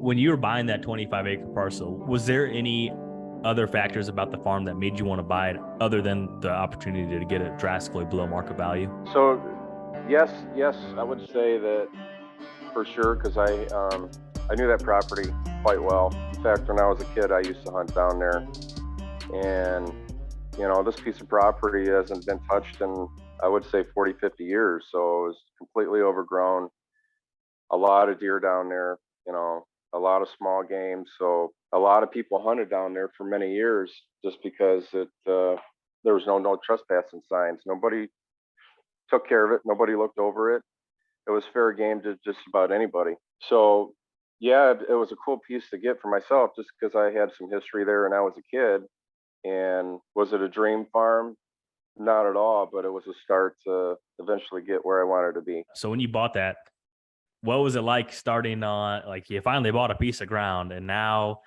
when you were buying that 25-acre parcel, was there any other factors about the farm that made you want to buy it other than the opportunity to get it drastically below market value? So yes, I would say that for sure, because I knew that property quite well. In fact, when I was a kid, I used to hunt down there, and this piece of property hasn't been touched in, I would say, 40, 50 years. So it was completely overgrown. A lot of deer down there, a lot of small game. So a lot of people hunted down there for many years just because there was no trespassing signs. Nobody took care of it. Nobody looked over it. It was fair game to just about anybody. So yeah, it was a cool piece to get for myself just because I had some history there and I was a kid. And was it a dream farm? Not at all, but it was a start to eventually get where I wanted to be. So when you bought that, what was it like starting on, like you finally bought a piece of ground and now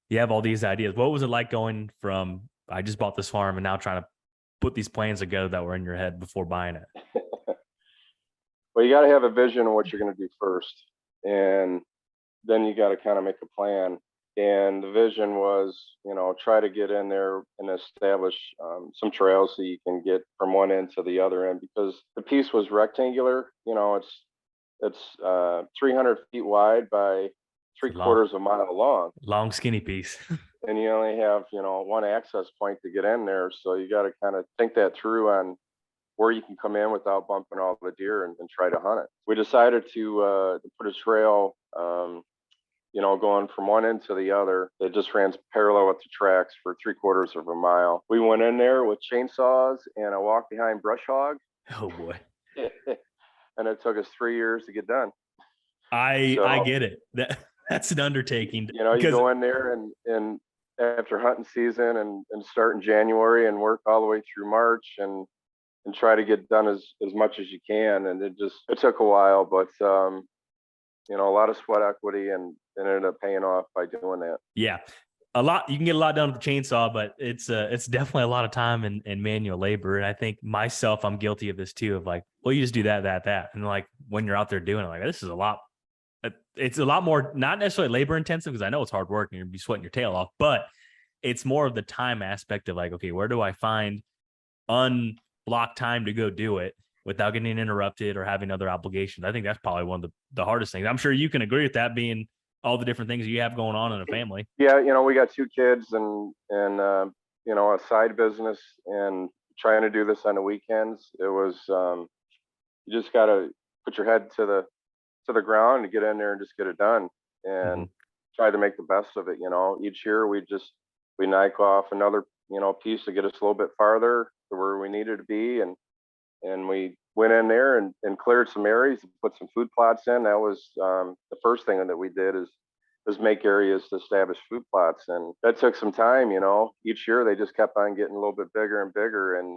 you have all these ideas? What was it like going from, I just bought this farm and now trying to put these plans together that were in your head before buying it? Well, you got to have a vision of what you're going to do first. And then you got to kind of make a plan. And the vision was, try to get in there and establish some trails so you can get from one end to the other end, because the piece was rectangular. It's 300 feet wide by three-quarters of a mile long. Long, skinny piece. And you only have, one access point to get in there. So you got to kind of think that through on where you can come in without bumping all the deer and try to hunt it. We decided to put a trail, going from one end to the other. It just ran parallel with the tracks for three-quarters of a mile. We went in there with chainsaws and a walk-behind brush hog. Oh boy. And it took us 3 years to get done. I get it. That's an undertaking. You go in there and after hunting season and start in January and work all the way through March and try to get done as much as you can. And it took a while, but a lot of sweat equity and ended up paying off by doing that. Yeah. You can get a lot done with the chainsaw, but it's definitely a lot of time and manual labor. And I think myself, I'm guilty of this too, of like, well, you just do that. And like when you're out there doing it, like, this is it's a lot more, not necessarily labor intensive, because I know it's hard work and you'll be sweating your tail off, but it's more of the time aspect of like, okay, where do I find unblocked time to go do it without getting interrupted or having other obligations? I think that's probably one of the hardest things. I'm sure you can agree with that, being all the different things you have going on in a family. Yeah. We got 2 kids and a side business, and trying to do this on the weekends. It was, you just got to put your head to the ground and get in there and just get it done and try to make the best of it. Each year we knock off another, piece to get us a little bit farther to where we needed to be. And we went in there and cleared some areas and put some food plots in. That was the first thing that we did is make areas to establish food plots. And that took some time. Each year they just kept on getting a little bit bigger and bigger. And,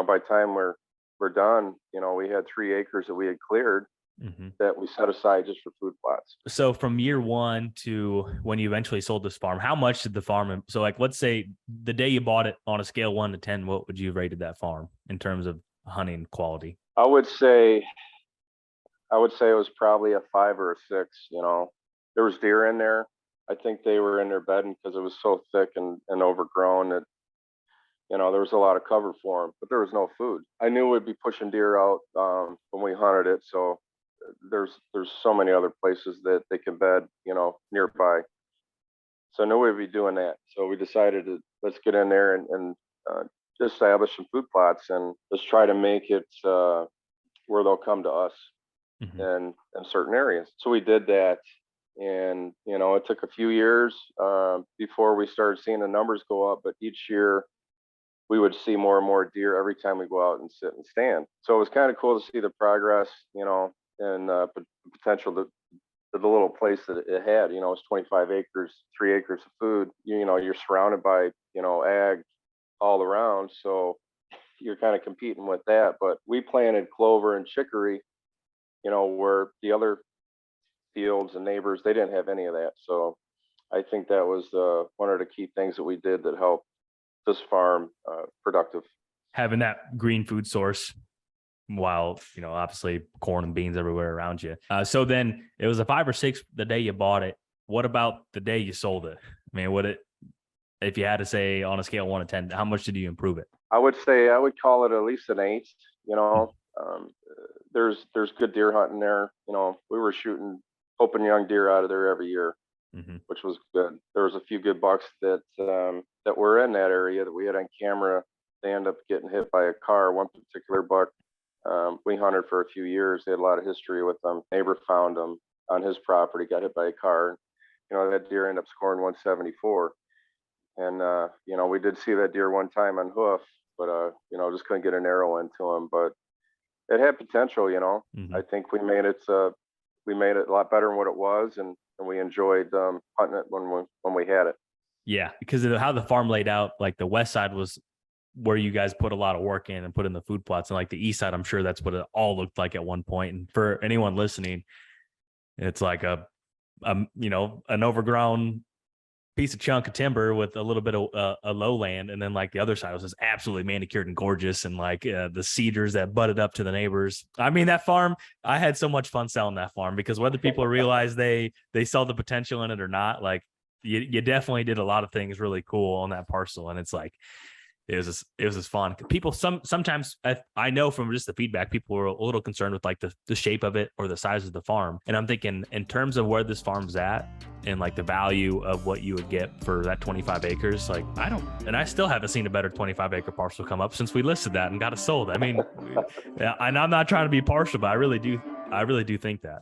by the time we're done, we had 3 acres that we had cleared that we set aside just for food plots. So from year one to when you eventually sold this farm, how much did the farm, so like, let's say the day you bought it, on a scale 1 to 10, what would you have rated that farm in terms of hunting quality? I would say it was probably a 5 or a 6. There was deer in there. I think they were in their bedding because it was so thick and overgrown that, there was a lot of cover for them, but there was no food. I knew we'd be pushing deer out when we hunted it. So there's so many other places that they can bed, nearby. So I knew we'd be doing that. So we decided to let's get in there and establish some food plots and let's try to make it where they'll come to us in certain areas. So we did that, and it took a few years before we started seeing the numbers go up, but each year we would see more and more deer every time we go out and sit and stand. So it was kind of cool to see the progress, and potential that the little place that it had. It's 25 acres, 3 acres of food. You're surrounded by ag all around, so you're kind of competing with that. But we planted clover and chicory, where the other fields and neighbors, they didn't have any of that. So I think that was one of the key things that we did that helped this farm productive. Having that green food source, while obviously corn and beans everywhere around you. So then it was a 5 or 6 the day you bought it. what about the day you sold it? I mean, if you had to say on a scale of 1 to 10, how much did you improve it? I would say I would call it at least an eight. You know, um, there's good deer hunting there. You know, we were shooting, hoping young deer out of there every year, Mm-hmm. which was good. There was a few good bucks that were in that area that we had on camera. They end up getting hit by a car. One particular buck, we hunted for a few years. They had a lot of history with them. Neighbor found them on his property, got hit by a car. You know, that deer ended up scoring 174. And you know, we did see that deer one time on hoof, but you know, just couldn't get an arrow into him. But it had potential, you know. Mm-hmm. I think we made it a lot better than what it was, and we enjoyed hunting it when we had it. Yeah, because of how the farm laid out, like the west side was where you guys put a lot of work in and put in the food plots, and like the east side, I'm sure that's what it all looked like at one point. And for anyone listening, it's like you know, an overgrown piece of chunk of timber with a little bit of a lowland, and then like the other side was just absolutely manicured and gorgeous, and like the cedars that butted up to the neighbors. I mean, that farm, I had so much fun selling that farm, because whether people realize they saw the potential in it or not, like you definitely did a lot of things really cool on that parcel. And it's like it was just fun. People sometimes I know from just the feedback, people were a little concerned with like the shape of it or the size of the farm. And I'm thinking, in terms of where this farm's at and like the value of what you would get for that 25 acres, like I still haven't seen a better 25-acre parcel come up since we listed that and got it sold. I mean, and I'm not trying to be partial, but I really do think that.